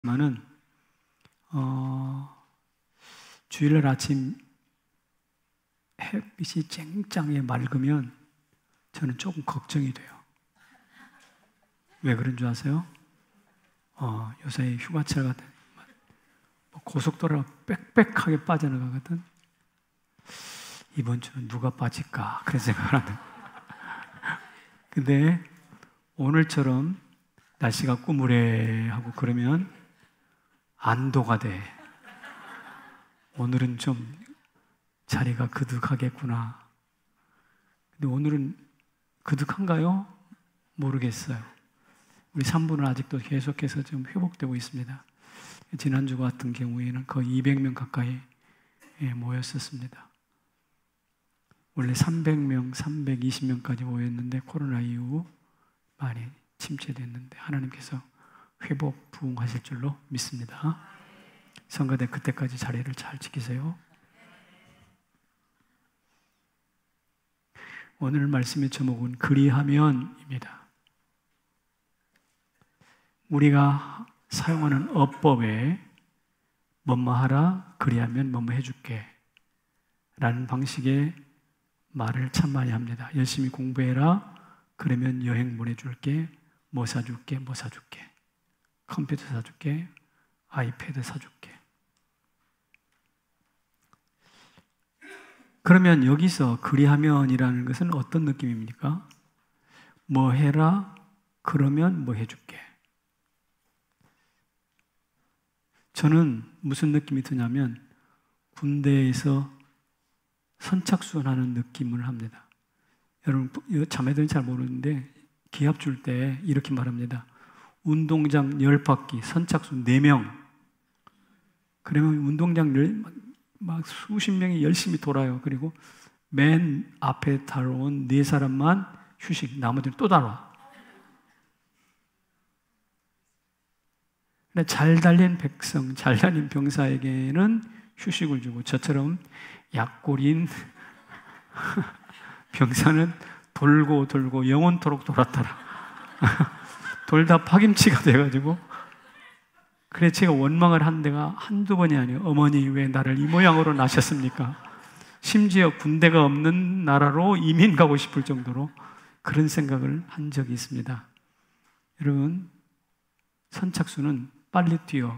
만은 주일날 아침 햇빛이 쨍쨍하게 맑으면 저는 조금 걱정이 돼요. 왜 그런 줄 아세요? 요새 휴가철 같은 고속도로가 빽빽하게 빠져나가거든. 이번 주는 누가 빠질까 그런 생각을 하는. 근데 오늘처럼 날씨가 꾸무레하고 그러면 안도가 돼. 오늘은 좀 자리가 그득하겠구나. 근데 오늘은 그득한가요? 모르겠어요. 우리 산부는 아직도 계속해서 좀 회복되고 있습니다. 지난주 같은 경우에는 거의 200명 가까이 모였었습니다. 원래 300명, 320명까지 모였는데 코로나 이후 많이 침체됐는데 하나님께서 회복 부흥하실 줄로 믿습니다. 성가대 그때까지 자리를 잘 지키세요. 오늘 말씀의 제목은 그리하면입니다. 우리가 사용하는 어법에 뭐뭐 하라, 그리하면 뭐뭐 해줄게 라는 방식의 말을 참 많이 합니다. 열심히 공부해라, 그러면 여행 보내줄게, 뭐 사줄게, 뭐 사줄게, 컴퓨터 사줄게, 아이패드 사줄게. 그러면 여기서 그리하면이라는 것은 어떤 느낌입니까? 뭐 해라, 그러면 뭐 해줄게. 저는 무슨 느낌이 드냐면 군대에서 선착순하는 느낌을 합니다. 여러분 자매들은 잘 모르는데 기합 줄 때 이렇게 말합니다. 운동장 10바퀴 선착순 4명. 그러면 운동장 막 수십 명이 열심히 돌아요. 그리고 맨 앞에 달아온 4사람만 휴식, 나머지는 또 달아. 근데 잘 달린 백성, 잘 달린 병사에게는 휴식을 주고 저처럼 약골인 병사는 돌고 돌고 영원토록 돌았더라. 돌다 파김치가 돼가지고 그래 제가 원망을 한 데가 한두 번이 아니에요. 어머니 왜 나를 이 모양으로 낳으셨습니까? 심지어 군대가 없는 나라로 이민 가고 싶을 정도로 그런 생각을 한 적이 있습니다. 여러분 선착순은 빨리 뛰어.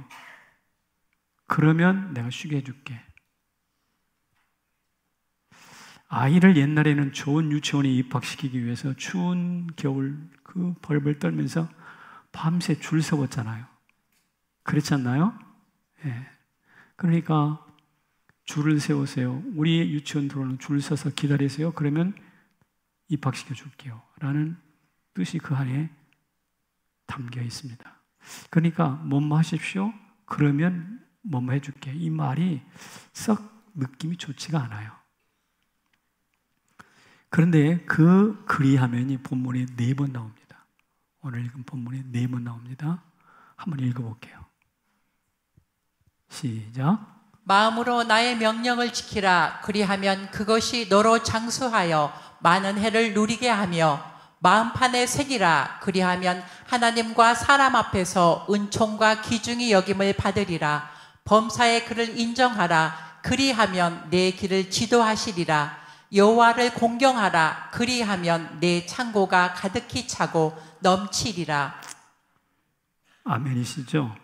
그러면 내가 쉬게 해줄게. 아이를 옛날에는 좋은 유치원에 입학시키기 위해서 추운 겨울 그 벌벌 떨면서 밤새 줄 서웠잖아요. 그렇지 않나요? 예. 그러니까 줄을 세우세요. 우리 유치원 들어오는 줄 서서 기다리세요. 그러면 입학시켜 줄게요. 라는 뜻이 그 안에 담겨 있습니다. 그러니까 뭐뭐 하십시오. 그러면 뭐뭐 해줄게. 이 말이 썩 느낌이 좋지가 않아요. 그런데 그 그리하면이 본문에 4번 나옵니다. 오늘 읽은 본문에 4번 나옵니다. 한번 읽어볼게요. 시작. 마음으로 나의 명령을 지키라. 그리하면 그것이 너로 장수하여 많은 해를 누리게 하며 마음판에 새기라. 그리하면 하나님과 사람 앞에서 은총과 기중이 여김을 받으리라. 범사의 그를 인정하라. 그리하면 내 길을 지도하시리라. 여호와를 공경하라. 그리하면 내 창고가 가득히 차고 넘치리라. 아멘이시죠?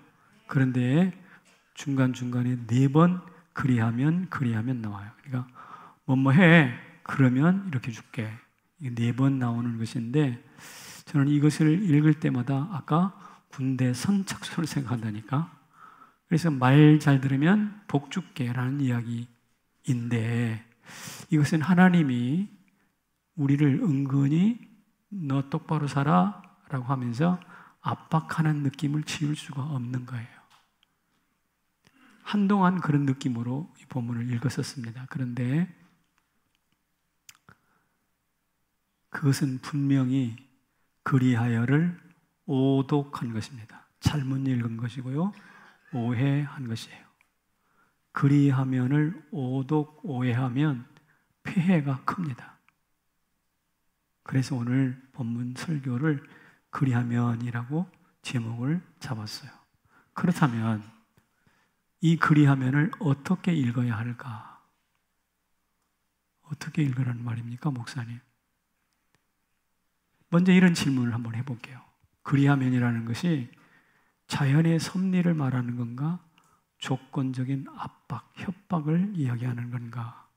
그런데 중간중간에 4번 그리하면 나와요. 그러니까 뭐뭐 해 그러면 이렇게 줄게. 이게 4번 나오는 것인데 저는 이것을 읽을 때마다 아까 군대 선착순을 생각한다니까. 그래서 말 잘 들으면 복 줄게라는 이야기인데 이것은 하나님이 우리를 은근히 너 똑바로 살아 라고 하면서 압박하는 느낌을 지울 수가 없는 거예요. 한동안 그런 느낌으로 이 본문을 읽었었습니다. 그런데 그것은 분명히 그리하여를 오독한 것입니다. 잘못 읽은 것이고요. 오해한 것이에요. 그리하면을 오해하면 폐해가 큽니다. 그래서 오늘 본문 설교를 그리하면이라고 제목을 잡았어요. 그렇다면 이 그리하면을 어떻게 읽어야 할까? 어떻게 읽으라는 말입니까, 목사님? 먼저 이런 질문을 한번 해볼게요. 그리하면이라는 것이 자연의 섭리를 말하는 건가? 조건적인 압박, 협박을 이야기하는 건가?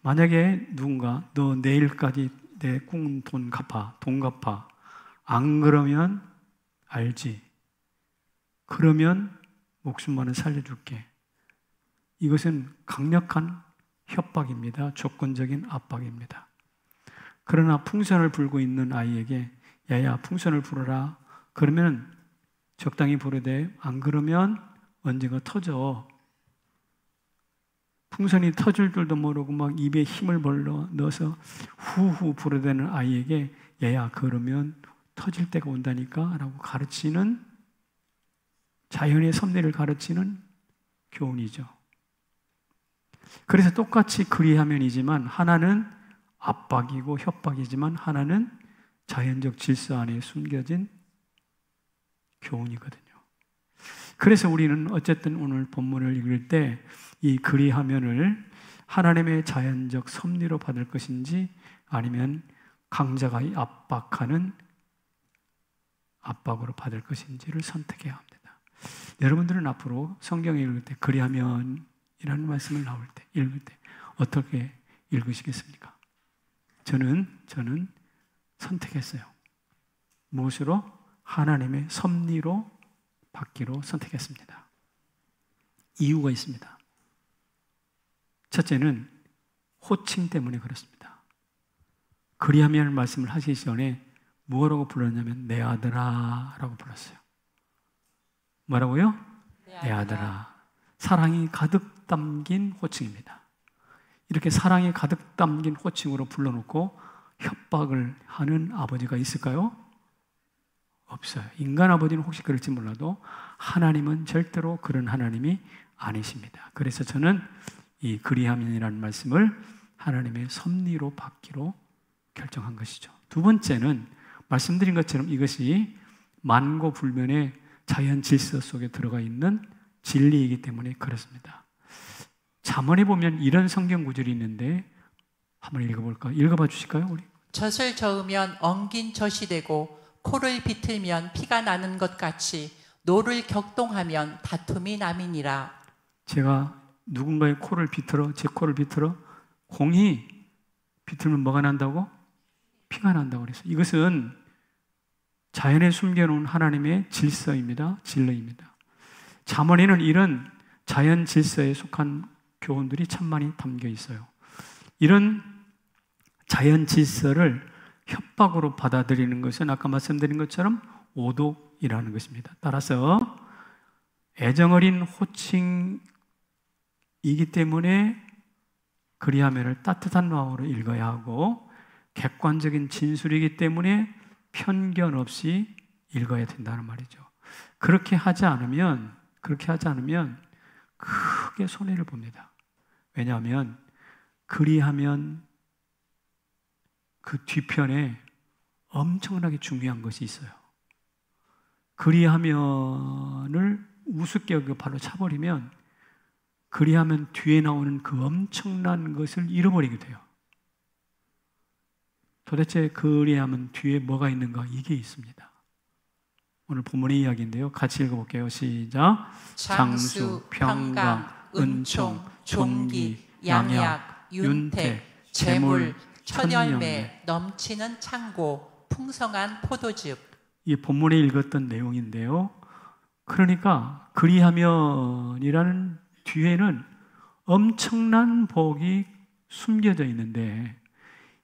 만약에 누군가 너 내일까지 내 꾼 돈 갚아, 돈 갚아. 안 그러면 알지. 그러면 목숨만은 살려줄게. 이것은 강력한 협박입니다. 조건적인 압박입니다. 그러나 풍선을 불고 있는 아이에게 야야 풍선을 불어라. 그러면 적당히 불어대. 안 그러면 언젠가 터져. 풍선이 터질 줄도 모르고 막 입에 힘을 벌러 넣어서 후후 불어대는 아이에게 야야 그러면 터질 때가 온다니까 라고 가르치는, 자연의 섭리를 가르치는 교훈이죠. 그래서 똑같이 그리하면이지만 하나는 압박이고 협박이지만 하나는 자연적 질서 안에 숨겨진 교훈이거든요. 그래서 우리는 어쨌든 오늘 본문을 읽을 때 이 그리하면을 하나님의 자연적 섭리로 받을 것인지 아니면 강자가 압박하는 압박으로 받을 것인지를 선택해야 합니다. 여러분들은 앞으로 성경을 읽을 때 그리하면이라는 말씀을 나올 때, 읽을 때 어떻게 읽으시겠습니까? 저는 선택했어요. 무엇으로? 하나님의 섭리로 받기로 선택했습니다. 이유가 있습니다. 첫째는 호칭 때문에 그렇습니다. 그리하면 말씀을 하시기 전에 뭐라고 불렀냐면 내 아들아 라고 불렀어요. 뭐라고요? 내 아들아. 사랑이 가득 담긴 호칭입니다. 이렇게 사랑이 가득 담긴 호칭으로 불러놓고 협박을 하는 아버지가 있을까요? 없어요. 인간 아버지는 혹시 그럴지 몰라도 하나님은 절대로 그런 하나님이 아니십니다. 그래서 저는 이 그리하면이라는 말씀을 하나님의 섭리로 받기로 결정한 것이죠. 두 번째는 말씀드린 것처럼 이것이 만고불변의 자연 질서 속에 들어가 있는 진리이기 때문에 그렇습니다. 잠언에 보면 이런 성경 구절이 있는데 한번 읽어볼까요? 읽어봐 주실까요? 우리? 젖을 저으면 엉긴 젖이 되고 코를 비틀면 피가 나는 것 같이 노를 격동하면 다툼이 남이니라. 제가 누군가의 코를 비틀어, 제 코를 비틀어, 공이 비틀면 뭐가 난다고? 피가 난다고 그랬어요. 이것은 자연에 숨겨놓은 하나님의 질서입니다. 진리입니다. 잠언에는 이런 자연 질서에 속한 교훈들이 참 많이 담겨 있어요. 이런 자연 질서를 협박으로 받아들이는 것은 아까 말씀드린 것처럼 오독이라는 것입니다. 따라서 애정어린 호칭이기 때문에 그리하면을 따뜻한 마음으로 읽어야 하고 객관적인 진술이기 때문에 편견 없이 읽어야 된다는 말이죠. 그렇게 하지 않으면 크게 손해를 봅니다. 왜냐하면 그리하면 그 뒤편에 엄청나게 중요한 것이 있어요. 그리하면을 우습게 여기고 발로 차버리면 그리하면 뒤에 나오는 그 엄청난 것을 잃어버리게 돼요. 도대체 그리하면 뒤에 뭐가 있는가? 이게 있습니다. 오늘 본문의 이야기인데요. 같이 읽어볼게요. 시작. 장수, 평강, 은총, 존귀, 양약, 윤택, 재물, 천열매, 넘치는 창고, 풍성한 포도즙. 이 본문에 읽었던 내용인데요. 그러니까 그리하면이라는 뒤에는 엄청난 복이 숨겨져 있는데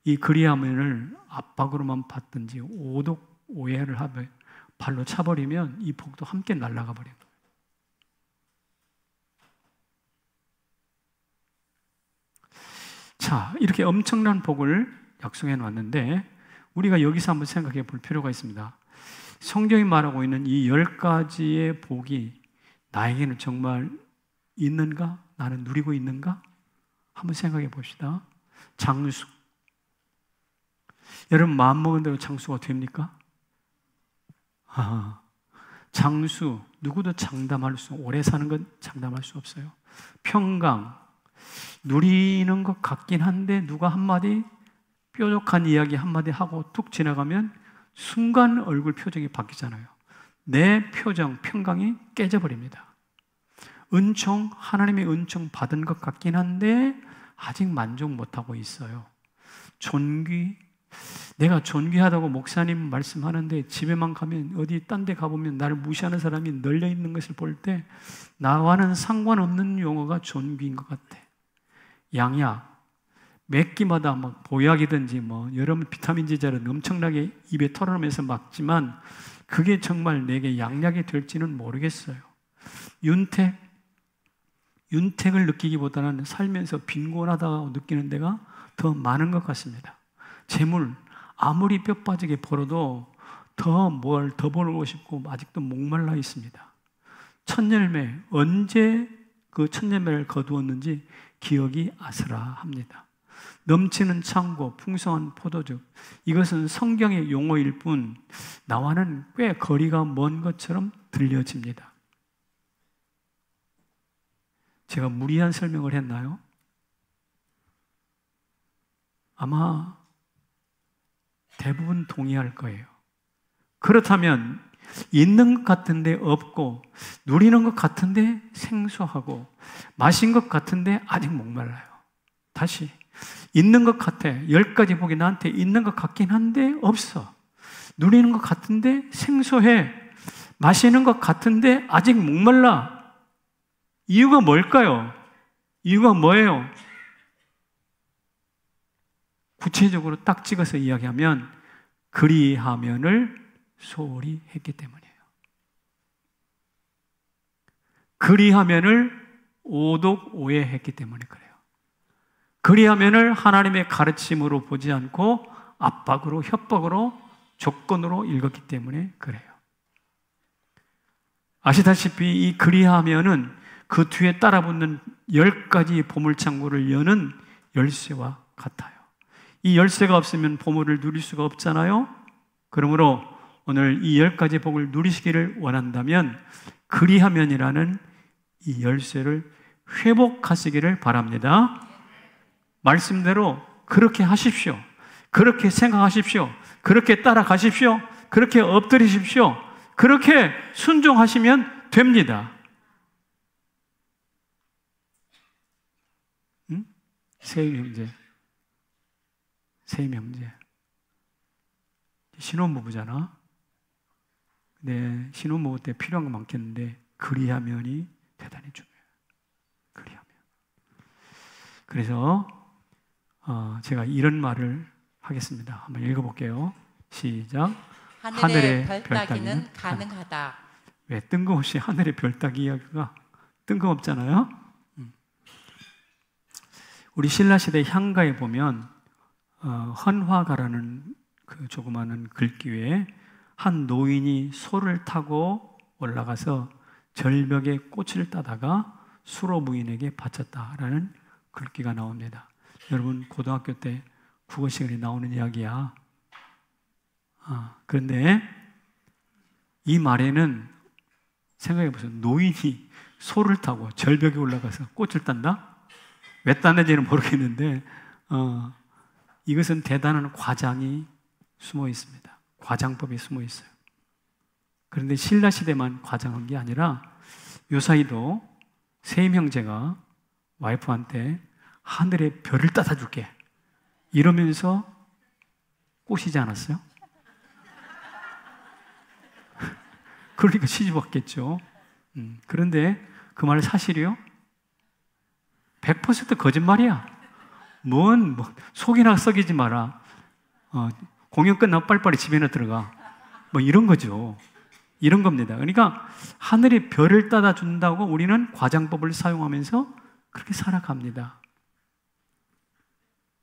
이 그리하면을 압박으로만 받든지 오독 오해를 하며 발로 차버리면 이 복도 함께 날아가 버려요. 자, 이렇게 엄청난 복을 약속해 놨는데 우리가 여기서 한번 생각해 볼 필요가 있습니다. 성경이 말하고 있는 이 10가지의 복이 나에게는 정말 있는가? 나는 누리고 있는가? 한번 생각해 봅시다. 장수. 여러분 마음먹은 대로 장수가 됩니까? 장수, 누구도 오래 사는 건 장담할 수 없어요. 평강, 누리는 것 같긴 한데 누가 한마디 뾰족한 이야기 한마디 하고 툭 지나가면 순간 얼굴 표정이 바뀌잖아요. 내 표정, 평강이 깨져버립니다. 은총, 하나님의 은총 받은 것 같긴 한데 아직 만족 못하고 있어요. 존귀, 내가 존귀하다고 목사님 말씀하는데 집에만 가면 어디 딴 데 가보면 나를 무시하는 사람이 널려 있는 것을 볼 때 나와는 상관없는 용어가 존귀인 것 같아. 양약, 몇 끼마다 막 보약이든지 여러분 비타민 D자를 엄청나게 입에 털어놓으면서 먹지만 그게 정말 내게 양약이 될지는 모르겠어요. 윤택을 느끼기보다는 살면서 빈곤하다고 느끼는 데가 더 많은 것 같습니다. 재물, 아무리 뼈 빠지게 벌어도 더 벌고 싶고 아직도 목말라 있습니다. 첫 열매, 언제 그 첫 열매를 거두었는지 기억이 아슬아합니다. 넘치는 창고, 풍성한 포도즙, 이것은 성경의 용어일 뿐 나와는 꽤 거리가 먼 것처럼 들려집니다. 제가 무리한 설명을 했나요? 아마 대부분 동의할 거예요. 그렇다면 있는 것 같은데 없고 누리는 것 같은데 생소하고 마신 것 같은데 아직 목말라요. 다시 있는 것 같아. 10가지 복이 나한테 있는 것 같긴 한데 없어. 누리는 것 같은데 생소해. 마시는 것 같은데 아직 목말라. 이유가 뭘까요? 이유가 뭐예요? 구체적으로 딱 찍어서 이야기하면 그리하면을 소홀히 했기 때문이에요. 그리하면을 오독오해했기 때문에 그래요. 그리하면을 하나님의 가르침으로 보지 않고 압박으로, 협박으로, 조건으로 읽었기 때문에 그래요. 아시다시피 이 그리하면은 그 뒤에 따라붙는 10가지 보물창고를 여는 열쇠와 같아요. 이 열쇠가 없으면 보물을 누릴 수가 없잖아요. 그러므로 오늘 이 10가지 복을 누리시기를 원한다면 그리하면이라는 이 열쇠를 회복하시기를 바랍니다. 말씀대로 그렇게 하십시오. 그렇게 생각하십시오. 그렇게 따라가십시오. 그렇게 엎드리십시오. 그렇게 순종하시면 됩니다. 응? 세임 형제. 신혼부부잖아. 네, 신혼부부 때 필요한 거 많겠는데 그리하면이 대단히 중요해요. 그리하면. 그래서 제가 이런 말을 하겠습니다. 한번 읽어볼게요. 시작. 하늘의 별 따기는 가능하다. 왜 뜬금없이 하늘의 별 따기 이야기가 뜬금없잖아요. 우리 신라시대 향가에 보면 헌화가라는 그 조그마한 글귀에 한 노인이 소를 타고 올라가서 절벽에 꽃을 따다가 수로 부인에게 바쳤다라는 글귀가 나옵니다. 여러분 고등학교 때 국어 시간에 나오는 이야기야. 그런데 이 말에는 생각해보세요. 노인이 소를 타고 절벽에 올라가서 꽃을 딴다? 왜 땄는지는 모르겠는데 이것은 대단한 과장이 숨어 있습니다. 과장법이 숨어 있어요. 그런데 신라시대만 과장한 게 아니라 요사이도 세임 형제가 와이프한테 하늘의 별을 따다 줄게 이러면서 꼬시지 않았어요? 그러니까 시집 왔겠죠. 그런데 그 말 사실이요? 100% 거짓말이야. 속이나 썩이지 마라. 공연 끝나고 빨리빨리 집에나 들어가. 이런 거죠. 이런 겁니다. 그러니까 하늘의 별을 따다 준다고 우리는 과장법을 사용하면서 그렇게 살아갑니다.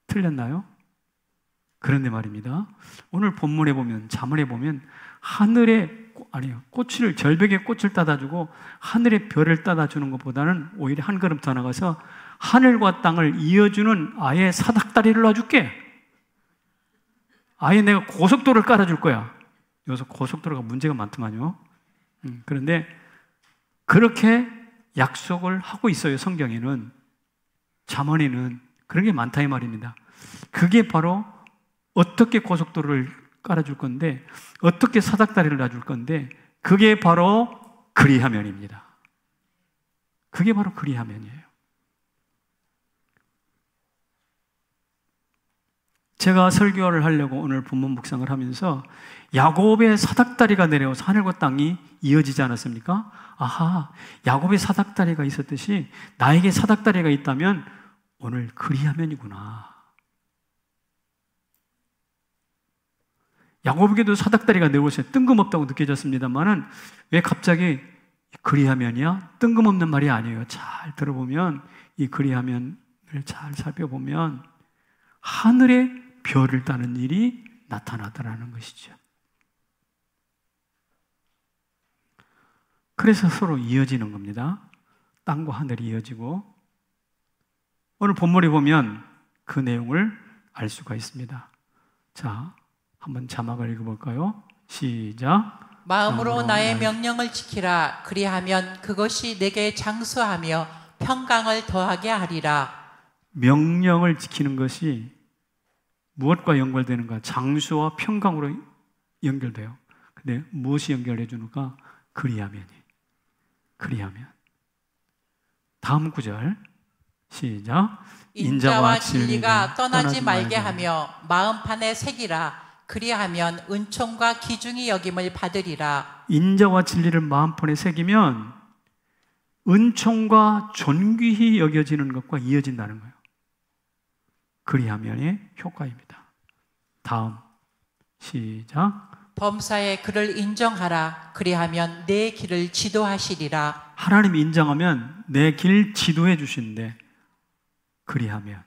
틀렸나요? 그런데 말입니다. 오늘 본문에 보면, 잠언에 보면 절벽에 꽃을 따다 주고 하늘의 별을 따다 주는 것보다는 오히려 한 걸음 더 나가서 하늘과 땅을 이어주는 아예 사닥다리를 놔줄게. 아예 내가 고속도로를 깔아줄 거야. 여기서 고속도로가 문제가 많더만요. 그런데 그렇게 약속을 하고 있어요. 성경에는, 잠언에는 그런 게 많다 이 말입니다. 그게 바로 어떻게 고속도로를 깔아줄 건데, 어떻게 사닥다리를 놔줄 건데, 그게 바로 그리하면입니다. 그게 바로 그리하면이에요. 제가 설교를 하려고 오늘 본문 묵상을 하면서 야곱의 사닥다리가 내려와서 하늘과 땅이 이어지지 않았습니까? 아하, 야곱의 사닥다리가 있었듯이 나에게 사닥다리가 있다면 오늘 그리하면이구나. 야곱에게도 사닥다리가 내려오셔서 뜬금없다고 느껴졌습니다만은 왜 갑자기 그리하면이야? 뜬금없는 말이 아니에요. 잘 들어보면 이 그리하면을 잘 살펴보면 하늘에 별을 따는 일이 나타나더라는 것이죠. 그래서 서로 이어지는 겁니다. 땅과 하늘이 이어지고, 오늘 본문에 보면 그 내용을 알 수가 있습니다. 자, 한번 자막을 읽어볼까요? 시작. 마음으로 나의 명령을 지키라. 그리하면 그것이 내게 장수하며 평강을 더하게 하리라. 명령을 지키는 것이 무엇과 연결되는가? 장수와 평강으로 연결돼요. 근데 무엇이 연결해 주는가? 그리하면이. 그리하면. 다음 구절 시작. 인자와 진리가 떠나지 말게 하며 마음판에 새기라. 그리하면 은총과 기중이 여김을 받으리라. 인자와 진리를 마음판에 새기면 은총과 존귀히 여겨지는 것과 이어진다는 거예요. 그리하면의 효과입니다. 다음 시작. 범사에 그를 인정하라. 그리하면 내 길을 지도하시리라. 하나님이 인정하면 내 길 지도해 주시는데, 그리하면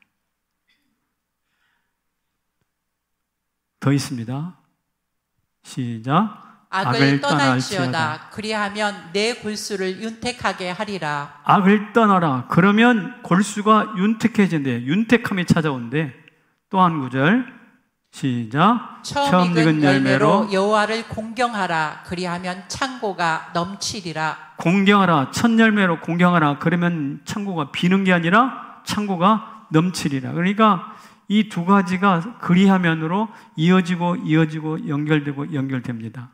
더 있습니다. 시작. 악을 떠날지어다. 그리하면 내 골수를 윤택하게 하리라. 악을 떠나라. 그러면 골수가 윤택해진대. 윤택함이 찾아온대. 또 한 구절 시작. 처음 익은 열매로 여호와를 공경하라. 그리하면 창고가 넘치리라. 공경하라. 첫 열매로 공경하라. 그러면 창고가 비는 게 아니라 창고가 넘치리라. 그러니까 이 두 가지가 그리하면으로 이어지고 연결되고 연결됩니다.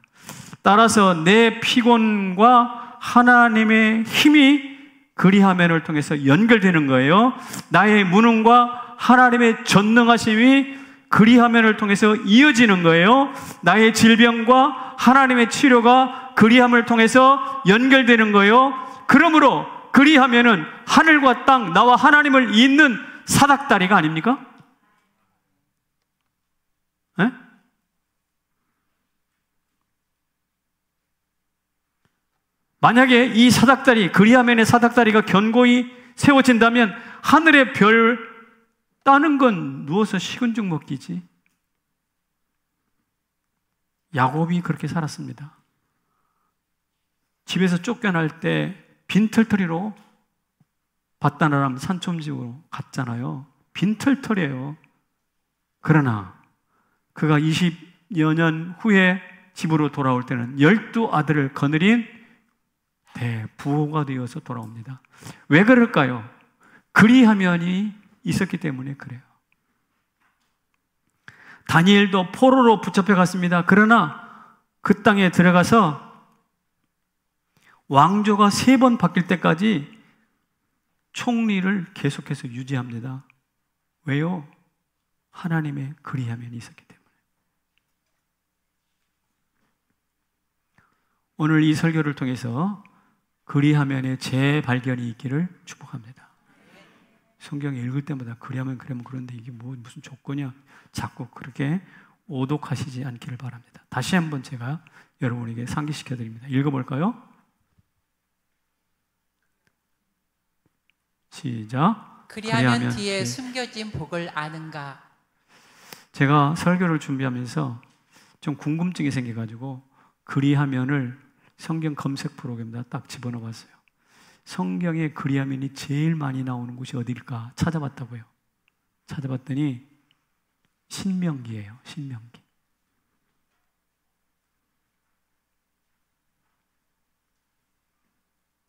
따라서 내 피곤과 하나님의 힘이 그리하면을 통해서 연결되는 거예요. 나의 무능과 하나님의 전능하심이 그리하면을 통해서 이어지는 거예요. 나의 질병과 하나님의 치료가 그리함을 통해서 연결되는 거예요. 그러므로 그리하면은 하늘과 땅, 나와 하나님을 잇는 사닥다리가 아닙니까? 네? 만약에 이 사닥다리, 그리하면의 사닥다리가 견고히 세워진다면 하늘의 별 따는 건 누워서 식은 죽 먹기지. 야곱이 그렇게 살았습니다. 집에서 쫓겨날 때 빈털터리로 밧다나람 산촌집으로 갔잖아요. 빈털터리예요. 그러나 그가 20여 년 후에 집으로 돌아올 때는 12아들을 거느린 대부호가 되어서 돌아옵니다. 왜 그럴까요? 그리하면이 있었기 때문에 그래요. 다니엘도 포로로 붙잡혀 갔습니다. 그러나 그 땅에 들어가서 왕조가 3번 바뀔 때까지 총리를 계속해서 유지합니다. 왜요? 하나님의 그리하면이 있었기 때문에. 오늘 이 설교를 통해서 그리하면의 재발견이 있기를 축복합니다. 성경에 읽을 때마다 그러면 그런데 이게 무슨 조건이야? 자꾸 그렇게 오독하시지 않기를 바랍니다. 다시 한번 제가 여러분에게 상기시켜 드립니다. 읽어볼까요? 시작. 그리하면 뒤에 숨겨진 복을 아는가? 제가 설교를 준비하면서 좀 궁금증이 생겨가지고 그리하면을 성경 검색 프로그램에다 딱 집어넣어봤어요. 성경에 그리하면이 제일 많이 나오는 곳이 어디일까 찾아봤다고요. 찾아봤더니 신명기예요. 신명기.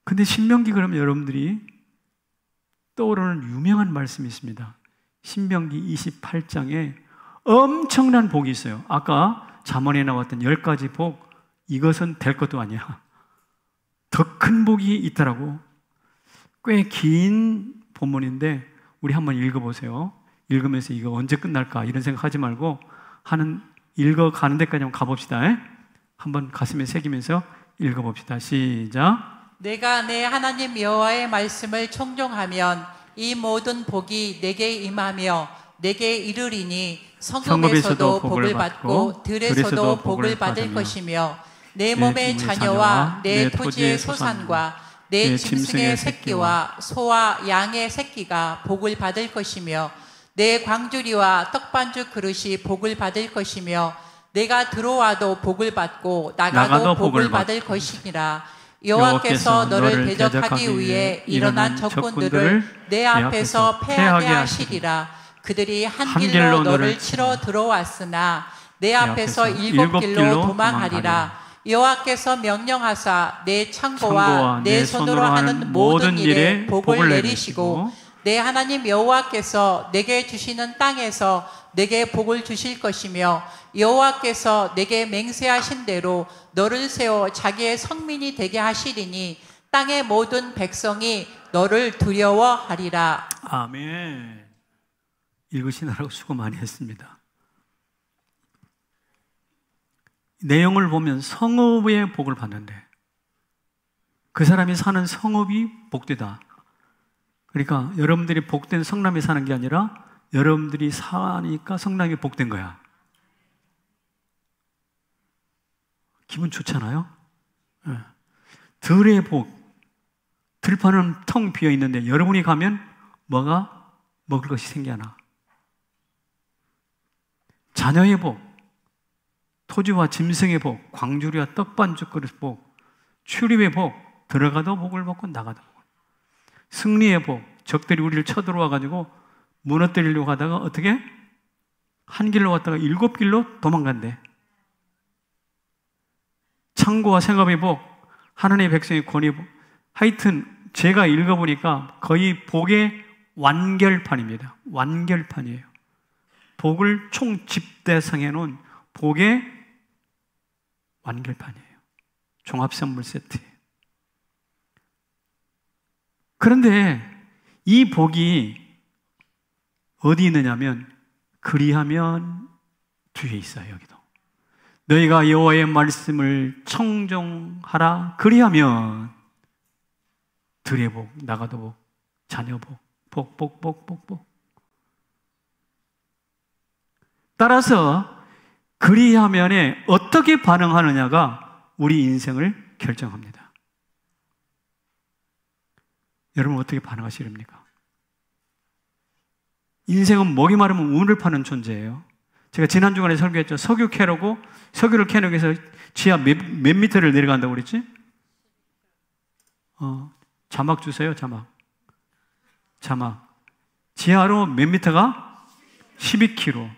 근데 신명기 그러면 여러분들이 떠오르는 유명한 말씀이 있습니다. 신명기 28장에 엄청난 복이 있어요. 아까 잠언에 나왔던 10가지 복, 이것은 될 것도 아니야. 더 큰 복이 있더라고. 꽤 긴 본문인데 우리 한번 읽어보세요. 읽으면서 이거 언제 끝날까 이런 생각하지 말고 읽어가는 데까지 한번 가봅시다. 한번 가슴에 새기면서 읽어봅시다. 시작. 내가 내 하나님 여호와의 말씀을 청종하면 이 모든 복이 내게 임하며 내게 이르리니 성읍에서도 복을 받고 들에서도 복을 받을 것이며 내 몸의 자녀와 내 토지의 소산과 내 짐승의 새끼와 소와 양의 새끼가 복을 받을 것이며 내 광주리와 떡반죽 그릇이 복을 받을 것이며 내가 들어와도 복을 받고 나가도 복을 받을 것이니라. 여호와께서 너를 대적하기 위해 일어난 적군들을 내 앞에서 패하게 하시리라. 그들이 한 길로 너를 치러 들어왔으나 내 앞에서 7길로 도망하리라. 여호와께서 명령하사 내 창고와 내 손으로 하는 모든 일에 복을 내리시고 내 하나님 여호와께서 내게 주시는 땅에서 내게 복을 주실 것이며 여호와께서 내게 맹세하신 대로 너를 세워 자기의 성민이 되게 하시리니 땅의 모든 백성이 너를 두려워하리라. 아멘. 읽으시느라고 수고 많이 했습니다. 내용을 보면 성읍의 복을 받는데 그 사람이 사는 성읍이 복되다. 그러니까 여러분들이 복된 성남에 사는 게 아니라 여러분들이 사니까 성남이 복된 거야. 기분 좋잖아요? 네. 들의 복. 들판은 텅 비어 있는데 여러분이 가면 뭐가 먹을 것이 생겨나. 자녀의 복, 토지와 짐승의 복, 광주리와 떡반죽 그릇 복, 출입의 복, 들어가도 복을 받고 나가도 복을. 승리의 복, 적들이 우리를 쳐들어와 가지고 무너뜨리려고 하다가 어떻게? 한 길로 갔다가 7길로 도망간대. 창고와 생업의 복, 하나님의 백성의 권위 복. 하여튼 제가 읽어보니까 거의 복의 완결판입니다. 완결판이에요. 복을 총 집대성해 놓은 복의 완결판이에요. 종합선물 세트예요. 그런데 이 복이 어디 있느냐면 그리하면 뒤에 있어요. 여기도 너희가 여호와의 말씀을 청종하라. 그리하면 들의 복, 나가도 복, 자녀 복, 복. 따라서 그리하면에 어떻게 반응하느냐가 우리 인생을 결정합니다. 여러분 어떻게 반응하시렵니까? 인생은 목이 마르면 운을 파는 존재예요. 제가 지난 주간에 설교했죠. 석유 캐러고 석유를 캐는 위해서 지하 몇 미터를 내려간다고 그랬지? 자막 주세요. 자막. 지하로 몇 미터가? 12km.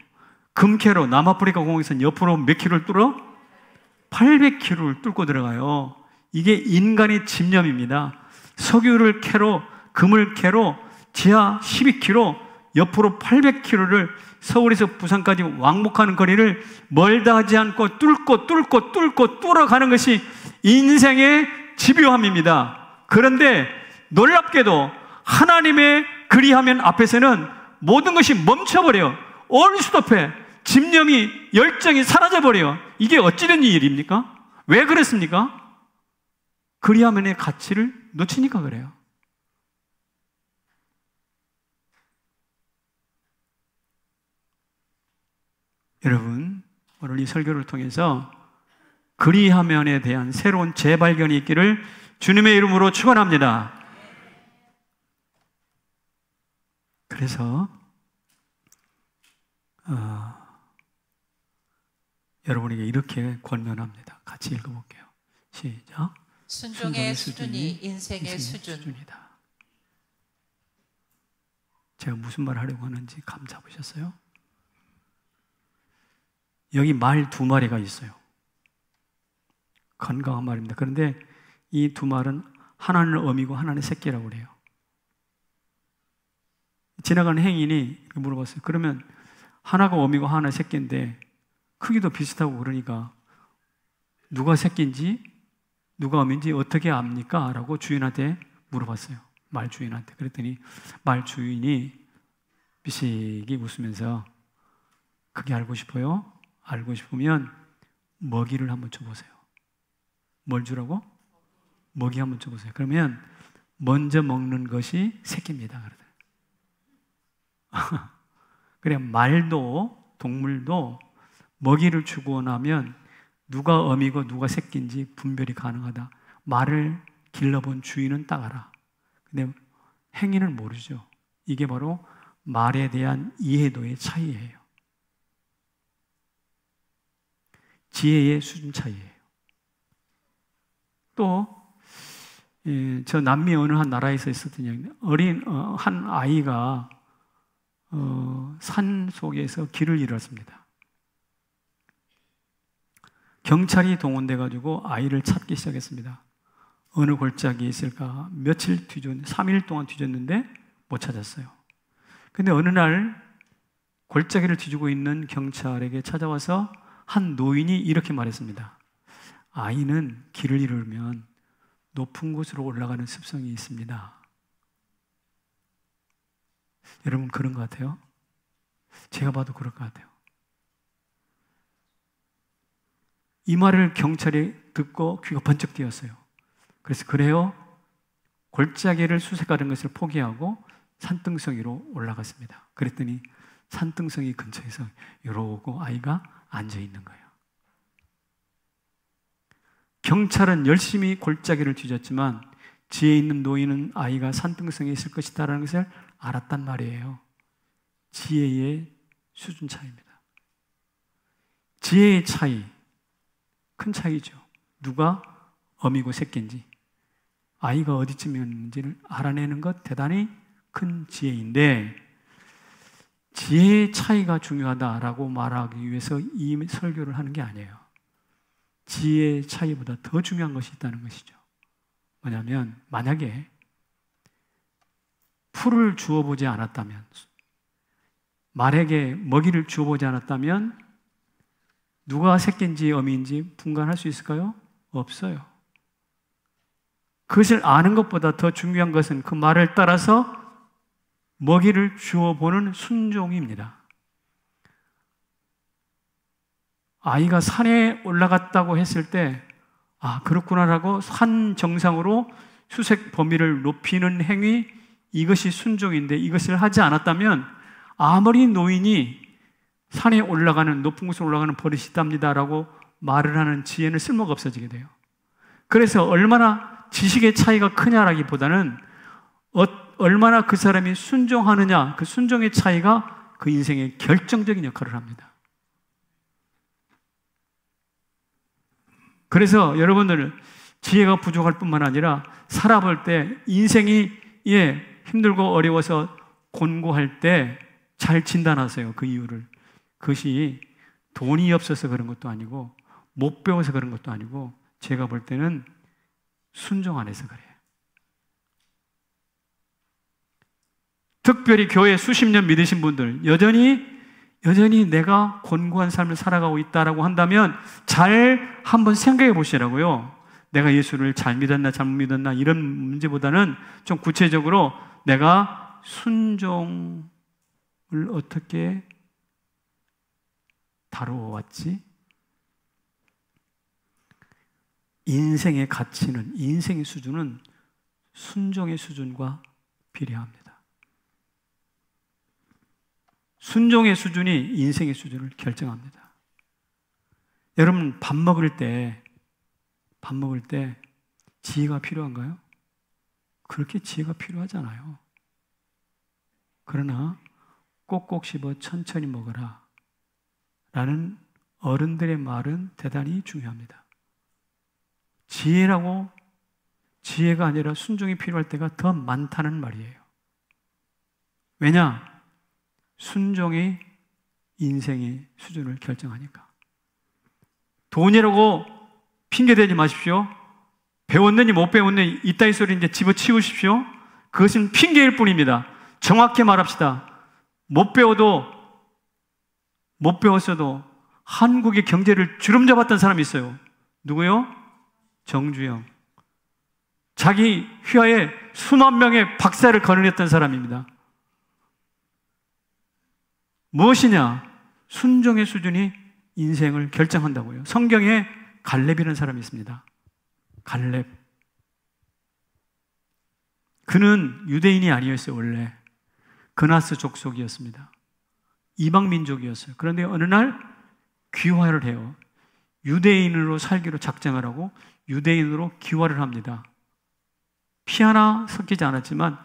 금캐로 남아프리카 공항에서 옆으로 몇 킬로를 뚫어? 800km를 뚫고 들어가요. 이게 인간의 집념입니다. 석유를 캐로, 금을 캐로 지하 12km, 옆으로 800km를 서울에서 부산까지 왕복하는 거리를 멀다 하지 않고 뚫고 뚫어가는 것이 인생의 집요함입니다. 그런데 놀랍게도 하나님의 그리하면 앞에서는 모든 것이 멈춰버려요. all stop해. 집념이, 열정이 사라져버려요. 이게 어찌된 일입니까? 왜 그랬습니까? 그리하면의 가치를 놓치니까 그래요. 여러분, 오늘 이 설교를 통해서 그리하면에 대한 새로운 재발견이 있기를 주님의 이름으로 축원합니다. 그래서 여러분에게 이렇게 권면합니다. 같이 읽어볼게요. 시작. 순종의 수준이 인생의 수준이다. 제가 무슨 말 하려고 하는지 감 잡으셨어요? 여기 말 2마리가 있어요. 건강한 말입니다. 그런데 이 2말은 하나는 어미고 하나는 새끼라고 그래요. 지나가는 행인이 물어봤어요. 그러면 하나가 어미고 하나는 새끼인데 크기도 비슷하고 그러니까 누가 새끼인지 누가 어미인지 어떻게 압니까? 라고 주인한테 물어봤어요. 말 주인한테. 그랬더니 말 주인이 비식이 웃으면서 그게 알고 싶어요? 알고 싶으면 먹이를 한번 줘보세요. 뭘 주라고? 먹이 한번 줘보세요. 그러면 먼저 먹는 것이 새끼입니다. 그래, 말도 동물도 먹이를 주고 나면 누가 어미고 누가 새끼인지 분별이 가능하다. 말을 길러본 주인은 딱 알아. 근데 행위는 모르죠. 이게 바로 말에 대한 이해도의 차이예요. 지혜의 수준 차이예요. 또 저 남미 어느 한 나라에서 있었던 얘기인데 한 아이가 산 속에서 길을 잃었습니다. 경찰이 동원돼 가지고 아이를 찾기 시작했습니다. 어느 골짜기에 있을까? 며칠 3일 동안 뒤졌는데 못 찾았어요. 근데 어느 날 골짜기를 뒤지고 있는 경찰에게 찾아와서 한 노인이 이렇게 말했습니다. 아이는 길을 잃으면 높은 곳으로 올라가는 습성이 있습니다. 여러분 그런 것 같아요? 제가 봐도 그럴 것 같아요. 이 말을 경찰이 듣고 귀가 번쩍 뛰었어요. 그래서 그래요? 골짜기를 수색하는 것을 포기하고 산등성이로 올라갔습니다. 그랬더니 산등성이 근처에서 이러고 아이가 앉아 있는 거예요. 경찰은 열심히 골짜기를 뒤졌지만 지혜 있는 노인은 아이가 산등성에 있을 것이다라는 것을 알았단 말이에요. 지혜의 수준 차이입니다. 지혜의 차이, 큰 차이죠. 누가 어미고 새끼인지, 아이가 어디쯤이었는지를 알아내는 것 대단히 큰 지혜인데, 지혜의 차이가 중요하다라고 말하기 위해서 이 설교를 하는 게 아니에요. 지혜의 차이보다 더 중요한 것이 있다는 것이죠. 뭐냐면 만약에 풀을 주워보지 않았다면, 말에게 먹이를 주워보지 않았다면 누가 새끼인지 어미인지 분간할 수 있을까요? 없어요. 그것을 아는 것보다 더 중요한 것은 그 말을 따라서 먹이를 주워보는 순종입니다. 아이가 산에 올라갔다고 했을 때 아, 그렇구나라고 산 정상으로 수색 범위를 높이는 행위, 이것이 순종인데 이것을 하지 않았다면 아무리 노인이 산에 올라가는, 높은 곳에 올라가는 버릇이 있답니다라고 말을 하는 지혜는 쓸모가 없어지게 돼요. 그래서 얼마나 지식의 차이가 크냐라기보다는 얼마나 그 사람이 순종하느냐, 그 순종의 차이가 그 인생에 결정적인 역할을 합니다. 그래서 여러분들 지혜가 부족할 뿐만 아니라 살아볼 때 인생이 힘들고 어려워서 곤고할 때 잘 진단하세요. 그 이유를. 그것이 돈이 없어서 그런 것도 아니고 못 배워서 그런 것도 아니고 제가 볼 때는 순종 안에서 그래요. 특별히 교회 수십 년 믿으신 분들 여전히 내가 곤고한 삶을 살아가고 있다라고 한다면 잘 한번 생각해 보시라고요. 내가 예수를 잘 믿었나 잘못 믿었나 이런 문제보다는 좀 구체적으로 내가 순종을 어떻게 다루어왔지? 인생의 가치는, 인생의 수준은 순종의 수준과 비례합니다. 순종의 수준이 인생의 수준을 결정합니다. 여러분 밥 먹을 때 지혜가 필요한가요? 그렇게 지혜가 필요하잖아요. 그러나 꼭꼭 씹어 천천히 먹어라 라는 어른들의 말은 대단히 중요합니다. 지혜가 아니라 순종이 필요할 때가 더 많다는 말이에요. 왜냐? 순종이 인생의 수준을 결정하니까. 돈이라고 핑계대지 마십시오. 배웠느니 못 배웠느니 이따위 소리 이제 집어치우십시오. 그것은 핑계일 뿐입니다. 정확히 말합시다. 못 배웠어도 한국의 경제를 주름잡았던 사람이 있어요. 누구요? 정주영. 자기 휘하에 수만 명의 박사를 거느렸던 사람입니다. 무엇이냐? 순종의 수준이 인생을 결정한다고요. 성경에 갈렙이라는 사람이 있습니다. 갈렙. 그는 유대인이 아니었어요. 원래 그나스 족속이었습니다. 이방 민족이었어요. 그런데 어느 날 귀화를 해요. 유대인으로 살기로 작정을 하고 유대인으로 귀화를 합니다. 피 하나 섞이지 않았지만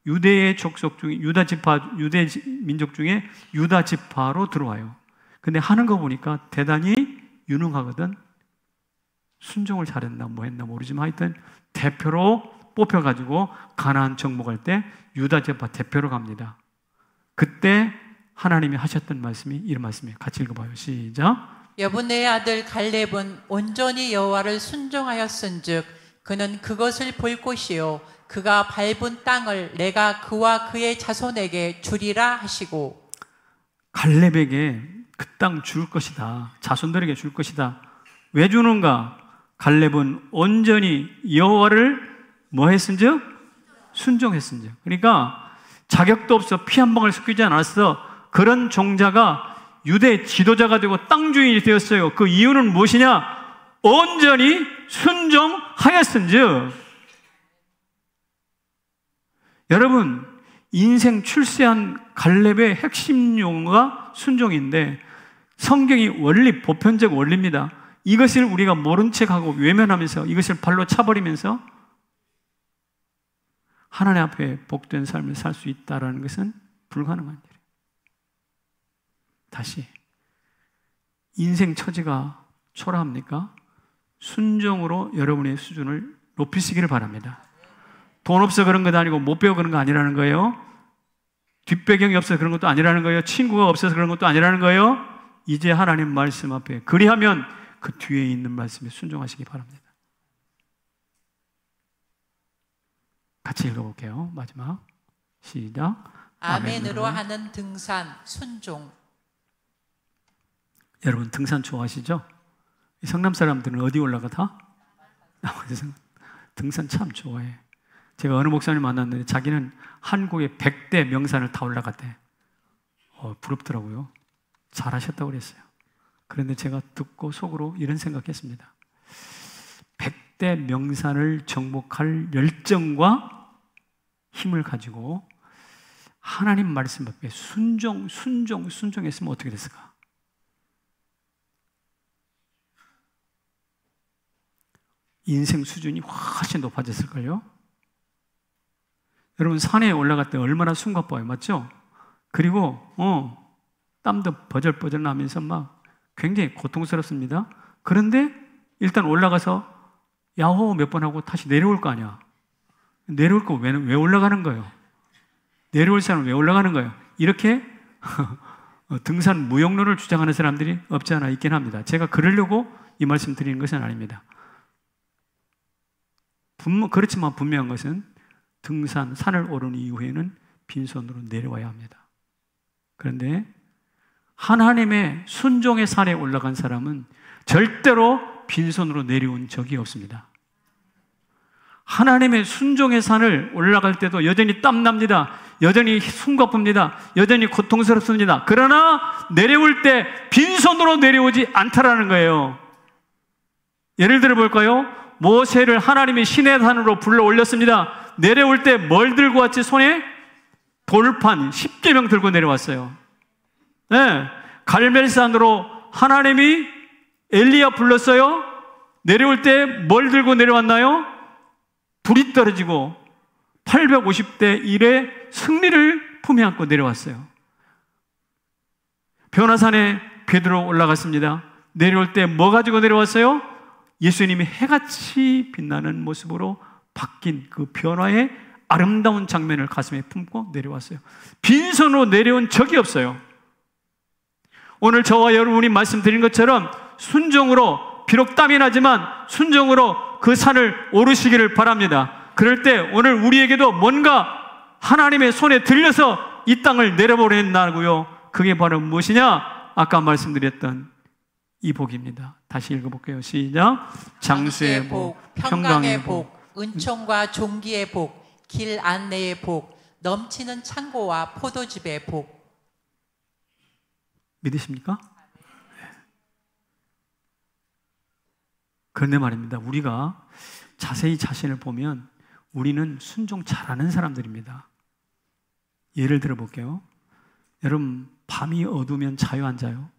유대의 족속 중에 유대 민족 중에 유다 지파로 들어와요. 근데 하는 거 보니까 대단히 유능하거든. 순종을 잘했나 뭐 했나 모르지만 하여튼 대표로 뽑혀가지고 가나안 정복할 때 유다 지파 대표로 갑니다. 그때 하나님이 하셨던 말씀이 이런 말씀이에요. 같이 읽어봐요. 시작. 여분의 아들 갈렙은 온전히 여호와를 순종하였은즉 그는 그것을 볼 것이요 그가 밟은 땅을 내가 그와 그의 자손에게 주리라 하시고. 갈렙에게 그 땅 줄 것이다. 자손들에게 줄 것이다. 왜 주는가? 갈렙은 온전히 여호와를 뭐 했은즉? 순종했은즉. 그러니까 자격도 없어 피 한 방울 섞이지 않았어. 그런 종자가 유대 지도자가 되고 땅 주인이 되었어요. 그 이유는 무엇이냐? 온전히 순종하였은즉. 여러분, 인생 출세한 갈렙의 핵심 용어가 순종인데 성경이 원리, 보편적 원리입니다. 이것을 우리가 모른 척하고 외면하면서 이것을 발로 차버리면서 하나님 앞에 복된 삶을 살 수 있다는 것은 불가능한 일이에요. 다시, 인생 처지가 초라합니까? 순종으로 여러분의 수준을 높이시기를 바랍니다. 돈 없어 그런 것도 아니고 못 배워 그런 거 아니라는 거예요. 뒷배경이 없어서 그런 것도 아니라는 거예요. 친구가 없어서 그런 것도 아니라는 거예요. 이제 하나님 말씀 앞에 그리하면 그 뒤에 있는 말씀에 순종하시기 바랍니다. 같이 읽어볼게요. 마지막 시작. 아멘으로 하는 등산 순종. 여러분 등산 좋아하시죠? 성남 사람들은 어디 올라가? 등산 참 좋아해. 제가 어느 목사님 만났는데 자기는 한국의 100대 명산을 다 올라갔대. 부럽더라고요. 잘하셨다고 그랬어요. 그런데 제가 듣고 속으로 이런 생각했습니다. 100대 명산을 정복할 열정과 힘을 가지고 하나님 말씀 앞에 순종했으면 어떻게 됐을까? 인생 수준이 훨씬 높아졌을걸요? 여러분 산에 올라갈 때 얼마나 숨가빠요, 맞죠? 그리고 땀도 버절버절 나면서 막 굉장히 고통스럽습니다. 그런데 일단 올라가서 야호 몇 번 하고 다시 내려올 거 아니야. 내려올 거 왜 올라가는 거예요? 내려올 사람은 왜 올라가는 거예요? 이렇게 등산 무용론을 주장하는 사람들이 없지 않아 있긴 합니다. 제가 그러려고 이 말씀 드리는 것은 아닙니다. 그렇지만 분명한 것은 산을 오른 이후에는 빈손으로 내려와야 합니다. 그런데 하나님의 순종의 산에 올라간 사람은 절대로 빈손으로 내려온 적이 없습니다. 하나님의 순종의 산을 올라갈 때도 여전히 땀납니다. 여전히 숨가쁩니다. 여전히 고통스럽습니다. 그러나 내려올 때 빈손으로 내려오지 않다라는 거예요. 예를 들어 볼까요? 모세를 하나님이 시내 산으로 불러 올렸습니다. 내려올 때 뭘 들고 왔지? 손에 돌판 10계명 들고 내려왔어요. 네, 갈멜산으로 하나님이 엘리야 불렀어요. 내려올 때 뭘 들고 내려왔나요? 불이 떨어지고 850대 1의 승리를 품에 안고 내려왔어요. 변화산에 베드로 올라갔습니다. 내려올 때 뭐 가지고 내려왔어요? 예수님이 해같이 빛나는 모습으로 바뀐 그 변화의 아름다운 장면을 가슴에 품고 내려왔어요. 빈손으로 내려온 적이 없어요. 오늘 저와 여러분이 말씀드린 것처럼 순종으로, 비록 땀이 나지만 순종으로 그 산을 오르시기를 바랍니다. 그럴 때 오늘 우리에게도 뭔가 하나님의 손에 들려서 이 땅을 내려보낸다고요. 그게 바로 무엇이냐? 아까 말씀드렸던 이 복입니다. 다시 읽어볼게요. 시작. 장수의 복, 평강의 복, 은총과 존귀의 복, 길 안내의 복, 넘치는 창고와 포도즙의 복. 믿으십니까? 그런데 말입니다. 우리가 자세히 자신을 보면 우리는 순종 잘하는 사람들입니다. 예를 들어 볼게요. 여러분, 밤이 어두우면 자요, 안 자요?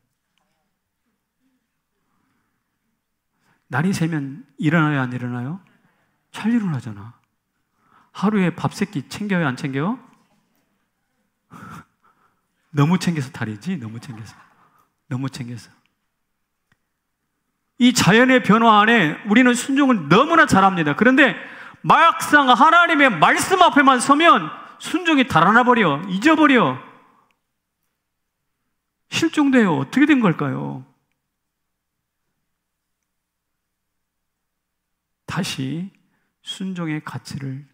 날이 새면 일어나요, 안 일어나요? 잘 일어나잖아. 하루에 밥 세끼 챙겨요, 안 챙겨요? 너무 챙겨서 다르지? 너무 챙겨서. 이 자연의 변화 안에 우리는 순종을 너무나 잘합니다. 그런데 막상 하나님의 말씀 앞에만 서면 순종이 달아나 버려, 잊어버려. 실종돼요. 어떻게 된 걸까요? 다시 순종의 가치를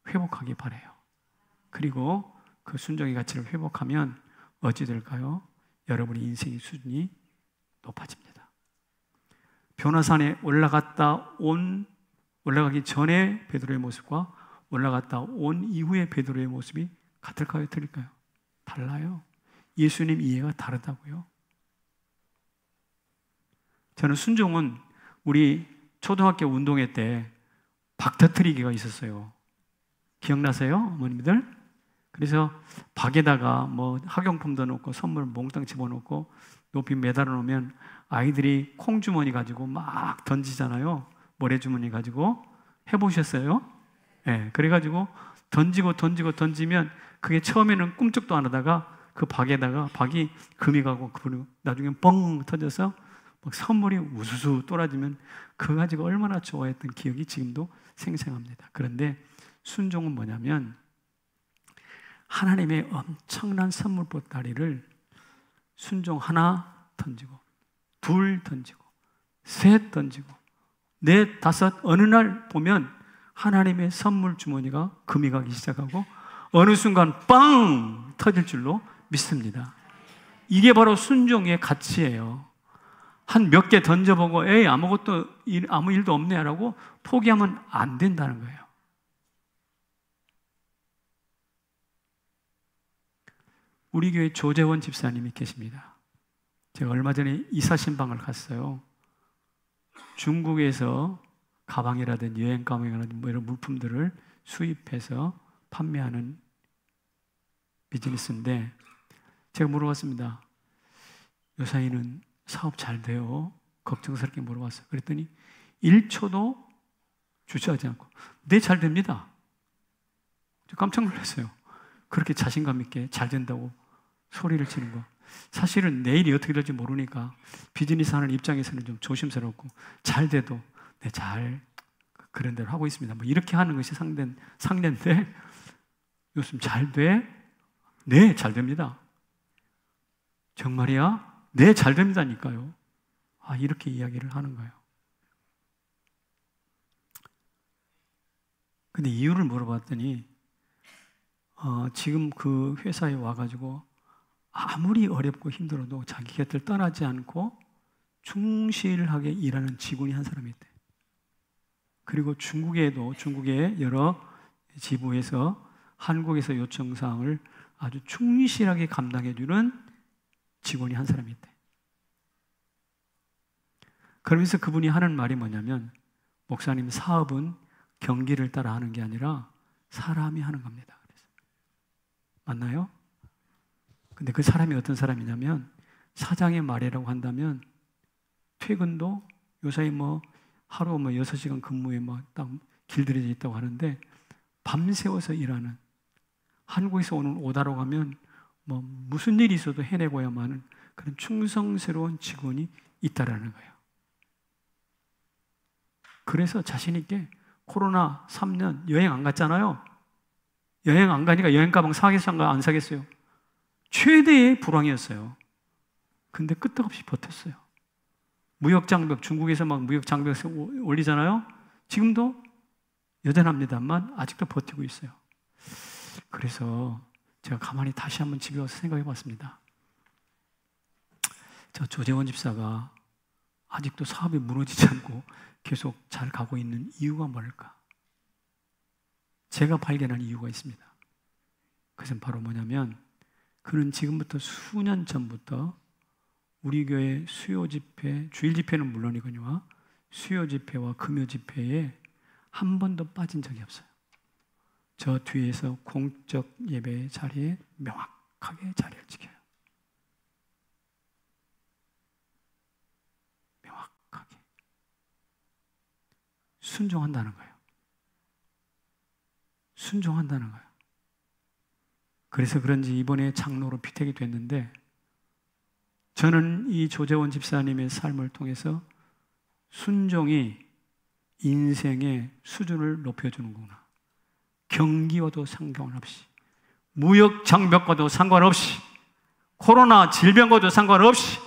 회복하기 바라요. 그리고 그 순종의 가치를 회복하면 어찌 될까요? 여러분의 인생의 수준이 높아집니다. 변화산에 올라가기 전에 베드로의 모습과 올라갔다 온 이후의 베드로의 모습이 같을까요? 틀릴까요? 달라요. 예수님 이해가 다르다고요. 저는 순종은 우리 초등학교 운동회 때 박터트리기가 있었어요. 기억나세요? 어머님들? 그래서 박에다가 뭐 학용품도 넣고 선물 몽땅 집어넣고 높이 매달아 놓으면 아이들이 콩주머니 가지고 막 던지잖아요. 모래주머니 가지고. 해보셨어요? 네, 그래가지고 던지면 그게 처음에는 꿈쩍도 안 하다가 그 박에다가 박이 금이 가고 나중에 뻥 터져서 막 선물이 우수수 떨어지면 그거 가지고 얼마나 좋아했던 기억이 지금도 생생합니다. 그런데 순종은 뭐냐면 하나님의 엄청난 선물 보따리를 순종 하나 던지고 둘 던지고 셋 던지고 넷 다섯 어느 날 보면 하나님의 선물 주머니가 금이 가기 시작하고 어느 순간 빵 터질 줄로 믿습니다. 이게 바로 순종의 가치예요. 한 몇 개 던져보고 에이 아무 일도 없네 라고 포기하면 안 된다는 거예요. 우리 교회 조재원 집사님이 계십니다. 제가 얼마 전에 이사신방을 갔어요. 중국에서 가방이라든지 여행 가방이라든지 뭐 이런 물품들을 수입해서 판매하는 비즈니스인데 제가 물어봤습니다. 요사이는 사업 잘 돼요? 걱정스럽게 물어봤어요. 그랬더니 1초도 주저하지 않고 네, 잘 됩니다. 저 깜짝 놀랐어요. 그렇게 자신감 있게 잘 된다고 소리를 치는 거. 사실은 내일이 어떻게 될지 모르니까 비즈니스 하는 입장에서는 좀 조심스럽고 잘 돼도 네, 잘 그런 대로 하고 있습니다. 뭐 이렇게 하는 것이 상례인데 요즘 잘 돼? 네, 잘 됩니다. 정말이야? 네, 잘 됩니다니까요. 아, 이렇게 이야기를 하는 거예요. 근데 이유를 물어봤더니 지금 그 회사에 와가지고 아무리 어렵고 힘들어도 자기 곁을 떠나지 않고 충실하게 일하는 직원이 한 사람이 있대. 그리고 중국의 여러 지부에서 한국에서 요청사항을 아주 충실하게 감당해주는 직원이 한 사람이 있대. 그러면서 그분이 하는 말이 뭐냐면 목사님, 사업은 경기를 따라 하는 게 아니라 사람이 하는 겁니다. 그래서. 맞나요? 근데 그 사람이 어떤 사람이냐면 사장의 말이라고 한다면 퇴근도 요사이 하루 6시간 근무에 딱 길들여져 있다고 하는데 밤새워서 일하는, 한국에서 오다로 가면 무슨 일이 있어도 해내고야만 하는 그런 충성스러운 직원이 있다라는 거예요. 그래서 자신 있게 코로나 3년 여행 안 갔잖아요. 여행 안 가니까 여행 가방 사겠어요? 안 사겠어요? 최대의 불황이었어요. 근데 끄떡없이 버텼어요. 무역장벽, 중국에서 막 무역장벽 올리잖아요. 지금도 여전합니다만 아직도 버티고 있어요. 그래서 제가 가만히 다시 한번 집에 와서 생각해 봤습니다. 저 조재원 집사가 아직도 사업이 무너지지 않고 계속 잘 가고 있는 이유가 뭘까? 제가 발견한 이유가 있습니다. 그것은 바로 뭐냐면 그는 지금부터 수년 전부터 우리 교회 수요 집회, 주일 집회는 물론이거니와 수요 집회와 금요 집회에 한 번도 빠진 적이 없어요. 저 뒤에서 공적 예배 자리에 명확하게 자리를 지켜요. 명확하게. 순종한다는 거예요. 순종한다는 거예요. 그래서 그런지 이번에 장로로 피택이 됐는데 저는 이 조재원 집사님의 삶을 통해서 순종이 인생의 수준을 높여주는구나. 경기와도 상관없이, 무역 장벽과도 상관없이, 코로나 질병과도 상관없이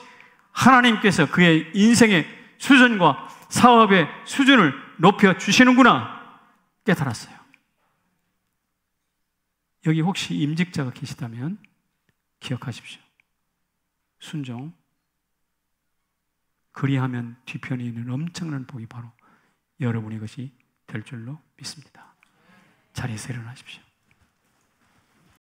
하나님께서 그의 인생의 수준과 사업의 수준을 높여주시는구나 깨달았어요. 여기 혹시 임직자가 계시다면 기억하십시오. 순종. 그리하면 뒤편에 있는 엄청난 복이 바로 여러분의 것이 될 줄로 믿습니다. 자리에서 일어나십시오.